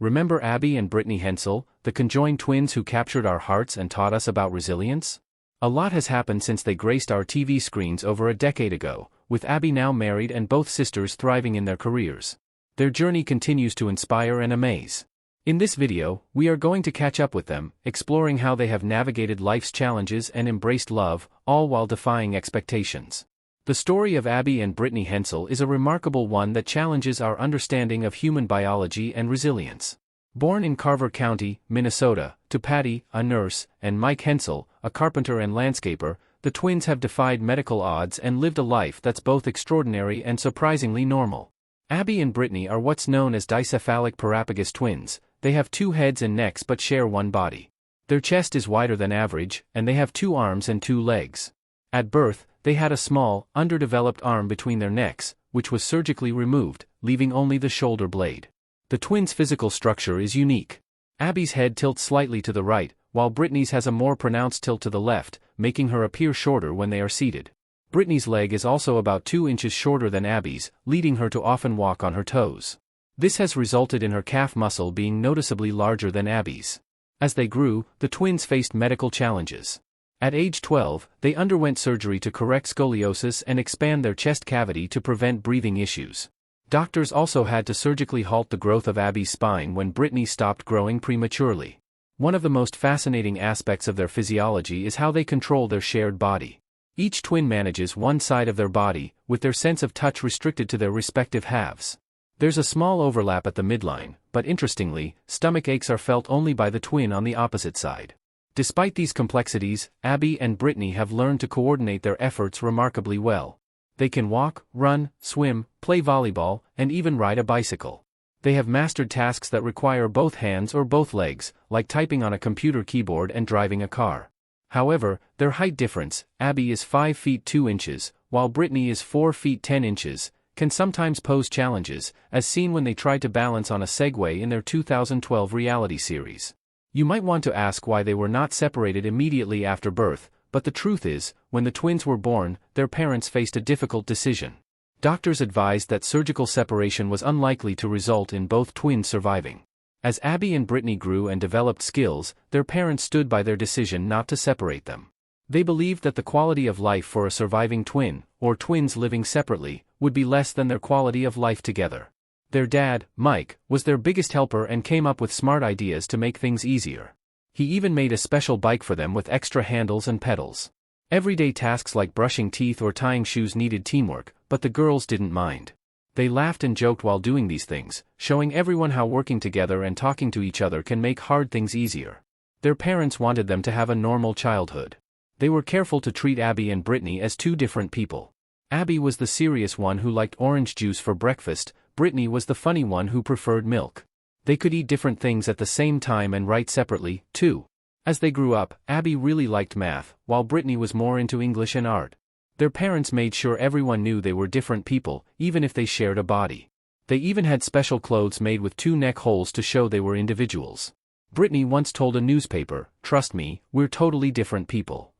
Remember Abby and Britney Hensel, the conjoined twins who captured our hearts and taught us about resilience? A lot has happened since they graced our TV screens over a decade ago, with Abby now married and both sisters thriving in their careers. Their journey continues to inspire and amaze. In this video, we are going to catch up with them, exploring how they have navigated life's challenges and embraced love, all while defying expectations. The story of Abby and Britney Hensel is a remarkable one that challenges our understanding of human biology and resilience. Born in Carver County, Minnesota, to Patty, a nurse, and Mike Hensel, a carpenter and landscaper, the twins have defied medical odds and lived a life that's both extraordinary and surprisingly normal. Abby and Britney are what's known as dicephalic parapagus twins. They have two heads and necks but share one body. Their chest is wider than average, and they have 2 arms and 2 legs. At birth, they had a small, underdeveloped arm between their necks, which was surgically removed, leaving only the shoulder blade. The twins' physical structure is unique. Abby's head tilts slightly to the right, while Britney's has a more pronounced tilt to the left, making her appear shorter when they are seated. Britney's leg is also about 2 inches shorter than Abby's, leading her to often walk on her toes. This has resulted in her calf muscle being noticeably larger than Abby's. As they grew, the twins faced medical challenges. At age 12, they underwent surgery to correct scoliosis and expand their chest cavity to prevent breathing issues. Doctors also had to surgically halt the growth of Abby's spine when Britney stopped growing prematurely. One of the most fascinating aspects of their physiology is how they control their shared body. Each twin manages one side of their body, with their sense of touch restricted to their respective halves. There's a small overlap at the midline, but interestingly, stomach aches are felt only by the twin on the opposite side. Despite these complexities, Abby and Britney have learned to coordinate their efforts remarkably well. They can walk, run, swim, play volleyball, and even ride a bicycle. They have mastered tasks that require both hands or both legs, like typing on a computer keyboard and driving a car. However, their height difference, Abby is 5 feet 2 inches, while Britney is 4 feet 10 inches, can sometimes pose challenges, as seen when they tried to balance on a Segway in their 2012 reality series. You might want to ask why they were not separated immediately after birth, but the truth is, when the twins were born, their parents faced a difficult decision. Doctors advised that surgical separation was unlikely to result in both twins surviving. As Abby and Britney grew and developed skills, their parents stood by their decision not to separate them. They believed that the quality of life for a surviving twin, or twins living separately, would be less than their quality of life together. Their dad, Mike, was their biggest helper and came up with smart ideas to make things easier. He even made a special bike for them with extra handles and pedals. Everyday tasks like brushing teeth or tying shoes needed teamwork, but the girls didn't mind. They laughed and joked while doing these things, showing everyone how working together and talking to each other can make hard things easier. Their parents wanted them to have a normal childhood. They were careful to treat Abby and Britney as 2 different people. Abby was the serious one who liked orange juice for breakfast. Britney was the funny one who preferred milk. They could eat different things at the same time and write separately, too. As they grew up, Abby really liked math, while Britney was more into English and art. Their parents made sure everyone knew they were different people, even if they shared a body. They even had special clothes made with 2 neck holes to show they were individuals. Britney once told a newspaper, "Trust me, we're totally different people."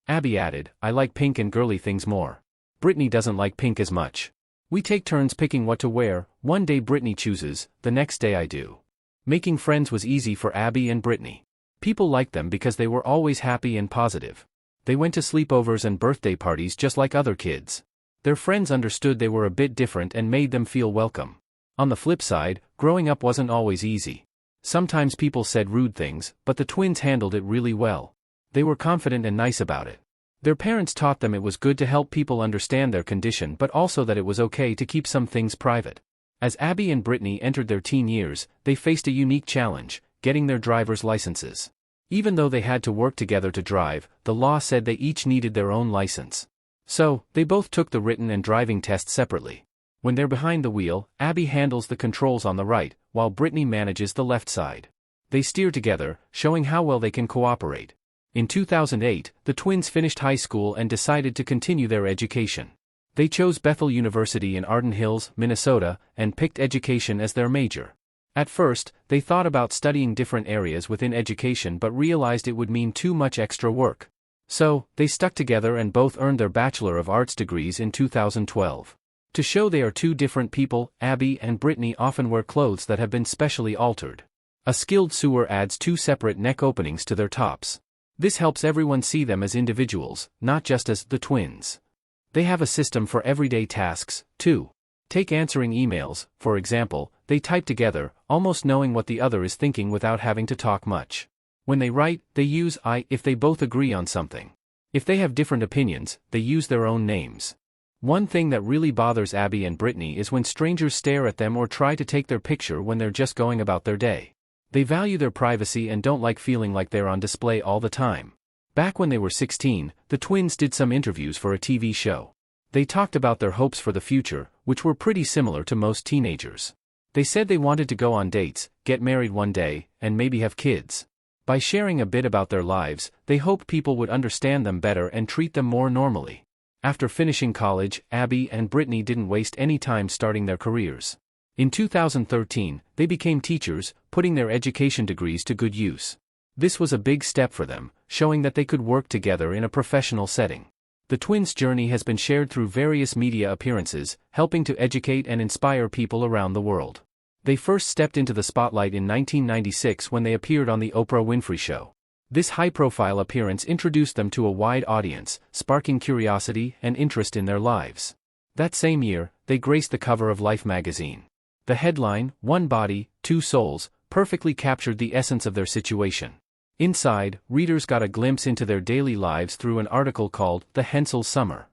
Abby added, "I like pink and girly things more. Britney doesn't like pink as much. We take turns picking what to wear, one day Britney chooses, the next day I do." Making friends was easy for Abby and Britney. People liked them because they were always happy and positive. They went to sleepovers and birthday parties just like other kids. Their friends understood they were a bit different and made them feel welcome. On the flip side, growing up wasn't always easy. Sometimes people said rude things, but the twins handled it really well. They were confident and nice about it. Their parents taught them it was good to help people understand their condition but also that it was okay to keep some things private. As Abby and Britney entered their teen years, they faced a unique challenge, getting their driver's licenses. Even though they had to work together to drive, the law said they each needed their own license. So, they both took the written and driving tests separately. When they're behind the wheel, Abby handles the controls on the right, while Britney manages the left side. They steer together, showing how well they can cooperate. In 2008, the twins finished high school and decided to continue their education. They chose Bethel University in Arden Hills, Minnesota, and picked education as their major. At first, they thought about studying different areas within education but realized it would mean too much extra work. So, they stuck together and both earned their Bachelor of Arts degrees in 2012. To show they are 2 different people, Abby and Britney often wear clothes that have been specially altered. A skilled sewer adds 2 separate neck openings to their tops. This helps everyone see them as individuals, not just as the twins. They have a system for everyday tasks, too. Take answering emails, for example. They type together, almost knowing what the other is thinking without having to talk much. When they write, they use I if they both agree on something. If they have different opinions, they use their own names. One thing that really bothers Abby and Britney is when strangers stare at them or try to take their picture when they're just going about their day. They value their privacy and don't like feeling like they're on display all the time. Back when they were 16, the twins did some interviews for a TV show. They talked about their hopes for the future, which were pretty similar to most teenagers. They said they wanted to go on dates, get married one day, and maybe have kids. By sharing a bit about their lives, they hoped people would understand them better and treat them more normally. After finishing college, Abby and Britney didn't waste any time starting their careers. In 2013, they became teachers, putting their education degrees to good use. This was a big step for them, showing that they could work together in a professional setting. The twins' journey has been shared through various media appearances, helping to educate and inspire people around the world. They first stepped into the spotlight in 1996 when they appeared on The Oprah Winfrey Show. This high-profile appearance introduced them to a wide audience, sparking curiosity and interest in their lives. That same year, they graced the cover of Life magazine. The headline, "One Body, Two Souls," perfectly captured the essence of their situation. Inside, readers got a glimpse into their daily lives through an article called The Hensels Summer.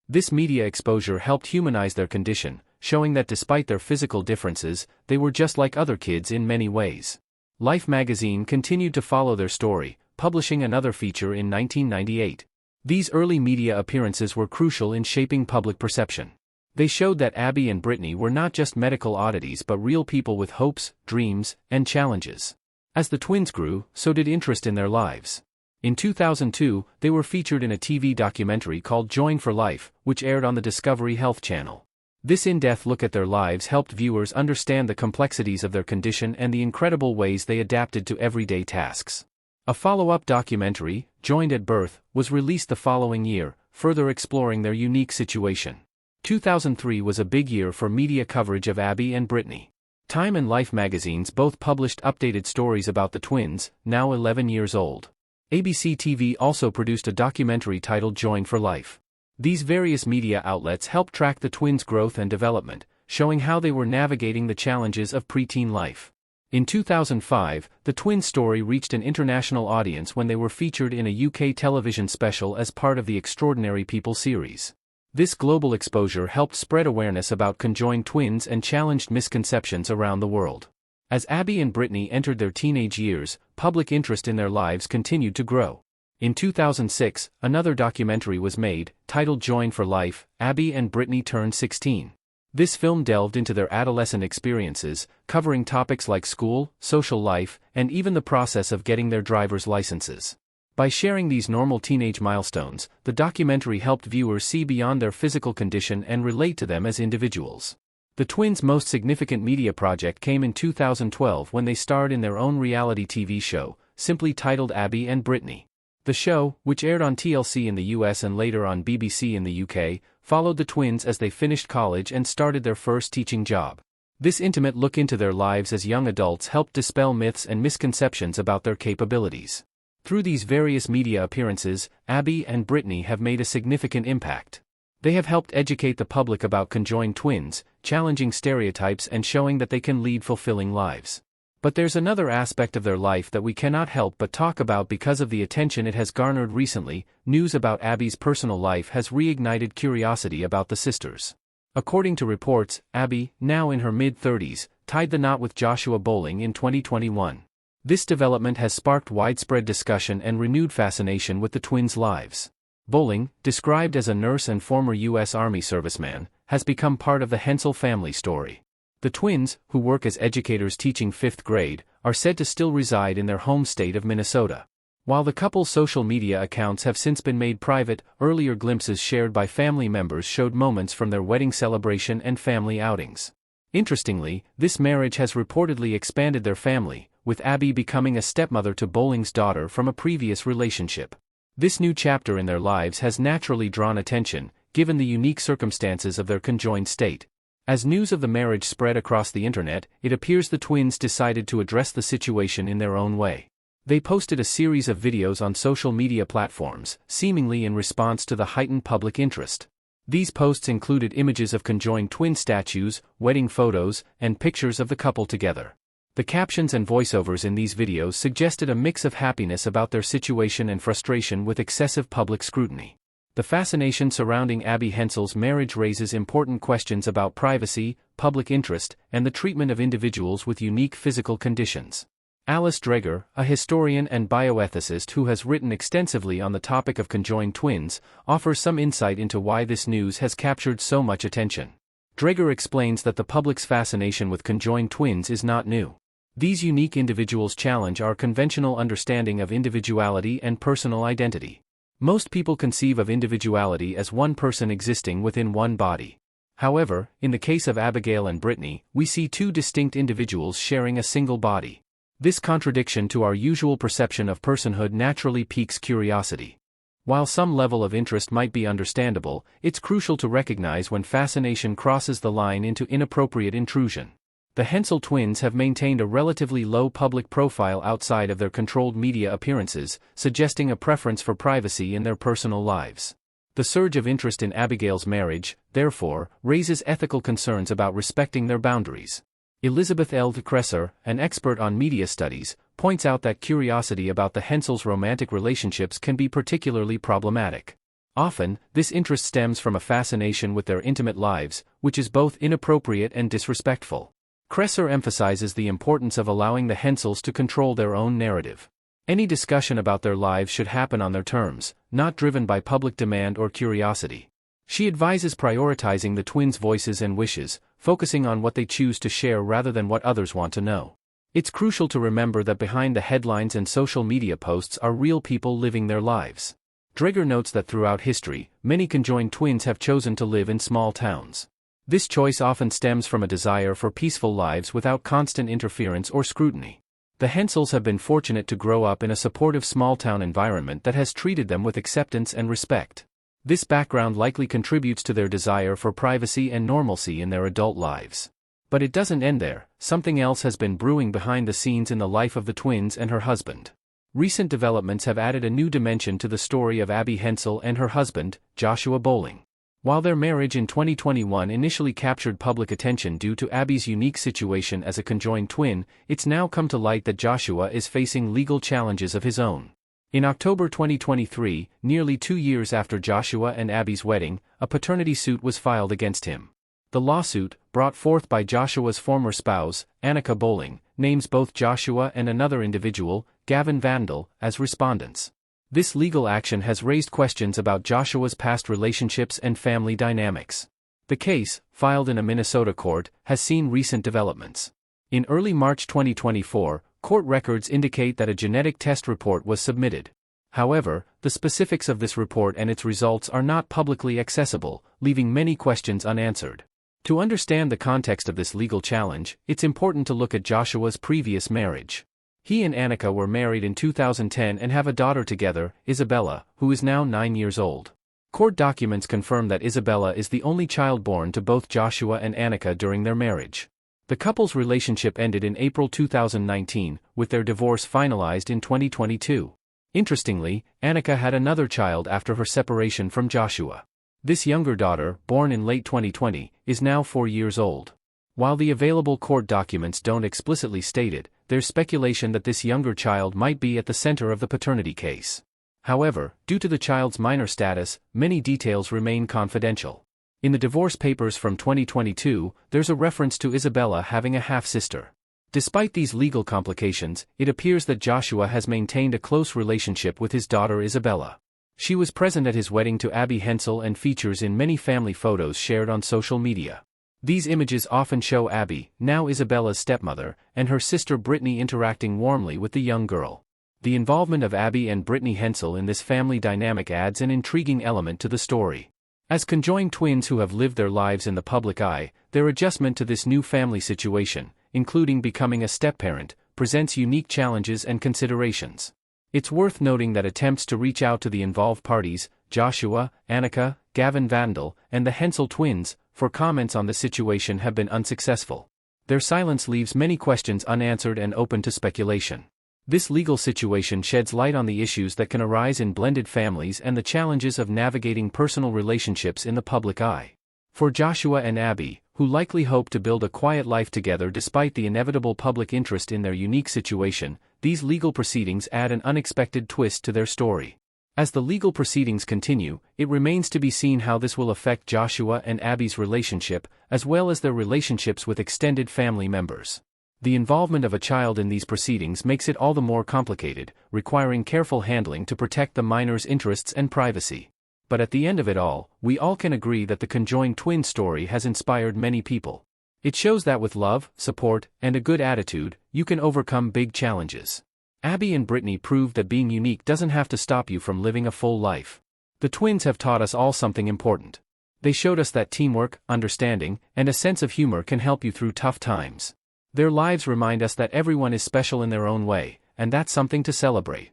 This media exposure helped humanize their condition, showing that despite their physical differences, they were just like other kids in many ways. Life magazine continued to follow their story, publishing another feature in 1998. These early media appearances were crucial in shaping public perception. They showed that Abby and Britney were not just medical oddities but real people with hopes, dreams, and challenges. As the twins grew, so did interest in their lives. In 2002, they were featured in a TV documentary called Conjoined for Life, which aired on the Discovery Health Channel. This in-depth look at their lives helped viewers understand the complexities of their condition and the incredible ways they adapted to everyday tasks. A follow-up documentary, Joined at Birth, was released the following year, further exploring their unique situation. 2003 was a big year for media coverage of Abby and Britney. Time and Life magazines both published updated stories about the twins, now 11 years old. ABC TV also produced a documentary titled Joined for Life. These various media outlets helped track the twins' growth and development, showing how they were navigating the challenges of preteen life. In 2005, the twins' story reached an international audience when they were featured in a UK television special as part of the Extraordinary People series. This global exposure helped spread awareness about conjoined twins and challenged misconceptions around the world. As Abby and Britney entered their teenage years, public interest in their lives continued to grow. In 2006, another documentary was made, titled Joined for Life, Abby and Britney Turned 16. This film delved into their adolescent experiences, covering topics like school, social life, and even the process of getting their driver's licenses. By sharing these normal teenage milestones, the documentary helped viewers see beyond their physical condition and relate to them as individuals. The twins' most significant media project came in 2012 when they starred in their own reality TV show, simply titled Abby and Britney. The show, which aired on TLC in the US and later on BBC in the UK, followed the twins as they finished college and started their first teaching job. This intimate look into their lives as young adults helped dispel myths and misconceptions about their capabilities. Through these various media appearances, Abby and Britney have made a significant impact. They have helped educate the public about conjoined twins, challenging stereotypes and showing that they can lead fulfilling lives. But there's another aspect of their life that we cannot help but talk about because of the attention it has garnered recently. News about Abby's personal life has reignited curiosity about the sisters. According to reports, Abby, now in her mid-30s, tied the knot with Joshua Bowling in 2021. This development has sparked widespread discussion and renewed fascination with the twins' lives. Bowling, described as a nurse and former U.S. Army serviceman, has become part of the Hensel family story. The twins, who work as educators teaching 5th grade, are said to still reside in their home state of Minnesota. While the couple's social media accounts have since been made private, earlier glimpses shared by family members showed moments from their wedding celebration and family outings. Interestingly, this marriage has reportedly expanded their family, with Abby becoming a stepmother to Bowling's daughter from a previous relationship. This new chapter in their lives has naturally drawn attention, given the unique circumstances of their conjoined state. As news of the marriage spread across the internet, it appears the twins decided to address the situation in their own way. They posted a series of videos on social media platforms, seemingly in response to the heightened public interest. These posts included images of conjoined twin statues, wedding photos, and pictures of the couple together. The captions and voiceovers in these videos suggested a mix of happiness about their situation and frustration with excessive public scrutiny. The fascination surrounding Abby Hensel's marriage raises important questions about privacy, public interest, and the treatment of individuals with unique physical conditions. Alice Dreger, a historian and bioethicist who has written extensively on the topic of conjoined twins, offers some insight into why this news has captured so much attention. Dreger explains that the public's fascination with conjoined twins is not new. These unique individuals challenge our conventional understanding of individuality and personal identity. Most people conceive of individuality as one person existing within one body. However, in the case of Abigail and Britney, we see two distinct individuals sharing a single body. This contradiction to our usual perception of personhood naturally piques curiosity. While some level of interest might be understandable, it's crucial to recognize when fascination crosses the line into inappropriate intrusion. The Hensel twins have maintained a relatively low public profile outside of their controlled media appearances, suggesting a preference for privacy in their personal lives. The surge of interest in Abigail's marriage, therefore, raises ethical concerns about respecting their boundaries. Elizabeth L. Kresser, an expert on media studies, points out that curiosity about the Hensels' romantic relationships can be particularly problematic. Often, this interest stems from a fascination with their intimate lives, which is both inappropriate and disrespectful. Kresser emphasizes the importance of allowing the Hensels to control their own narrative. Any discussion about their lives should happen on their terms, not driven by public demand or curiosity. She advises prioritizing the twins' voices and wishes, focusing on what they choose to share rather than what others want to know. It's crucial to remember that behind the headlines and social media posts are real people living their lives. Dreger notes that throughout history, many conjoined twins have chosen to live in small towns. This choice often stems from a desire for peaceful lives without constant interference or scrutiny. The Hensels have been fortunate to grow up in a supportive small-town environment that has treated them with acceptance and respect. This background likely contributes to their desire for privacy and normalcy in their adult lives. But it doesn't end there. Something else has been brewing behind the scenes in the life of the twins and her husband. Recent developments have added a new dimension to the story of Abby Hensel and her husband, Joshua Bowling. While their marriage in 2021 initially captured public attention due to Abby's unique situation as a conjoined twin, it's now come to light that Joshua is facing legal challenges of his own. In October 2023, nearly 2 years after Joshua and Abby's wedding, a paternity suit was filed against him. The lawsuit, brought forth by Joshua's former spouse, Annika Bowling, names both Joshua and another individual, Gavin Vandal, as respondents. This legal action has raised questions about Joshua's past relationships and family dynamics. The case, filed in a Minnesota court, has seen recent developments. In early March 2024, court records indicate that a genetic test report was submitted. However, the specifics of this report and its results are not publicly accessible, leaving many questions unanswered. To understand the context of this legal challenge, it's important to look at Joshua's previous marriage. He and Annika were married in 2010 and have a daughter together, Isabella, who is now 9 years old. Court documents confirm that Isabella is the only child born to both Joshua and Annika during their marriage. The couple's relationship ended in April 2019, with their divorce finalized in 2022. Interestingly, Annika had another child after her separation from Joshua. This younger daughter, born in late 2020, is now 4 years old. While the available court documents don't explicitly state it, there's speculation that this younger child might be at the center of the paternity case. However, due to the child's minor status, many details remain confidential. In the divorce papers from 2022, there's a reference to Isabella having a half-sister. Despite these legal complications, it appears that Joshua has maintained a close relationship with his daughter Isabella. She was present at his wedding to Abby Hensel and features in many family photos shared on social media. These images often show Abby, now Isabella's stepmother, and her sister Britney interacting warmly with the young girl. The involvement of Abby and Britney Hensel in this family dynamic adds an intriguing element to the story. As conjoined twins who have lived their lives in the public eye, their adjustment to this new family situation, including becoming a step-parent, presents unique challenges and considerations. It's worth noting that attempts to reach out to the involved parties, Joshua, Annika, Gavin Vandal, and the Hensel twins, for comments on the situation have been unsuccessful. Their silence leaves many questions unanswered and open to speculation. This legal situation sheds light on the issues that can arise in blended families and the challenges of navigating personal relationships in the public eye. For Joshua and Abby, who likely hope to build a quiet life together despite the inevitable public interest in their unique situation, these legal proceedings add an unexpected twist to their story. As the legal proceedings continue, it remains to be seen how this will affect Joshua and Abby's relationship, as well as their relationships with extended family members. The involvement of a child in these proceedings makes it all the more complicated, requiring careful handling to protect the minor's interests and privacy. But at the end of it all, we all can agree that the conjoined twin story has inspired many people. It shows that with love, support, and a good attitude, you can overcome big challenges. Abby and Britney proved that being unique doesn't have to stop you from living a full life. The twins have taught us all something important. They showed us that teamwork, understanding, and a sense of humor can help you through tough times. Their lives remind us that everyone is special in their own way, and that's something to celebrate.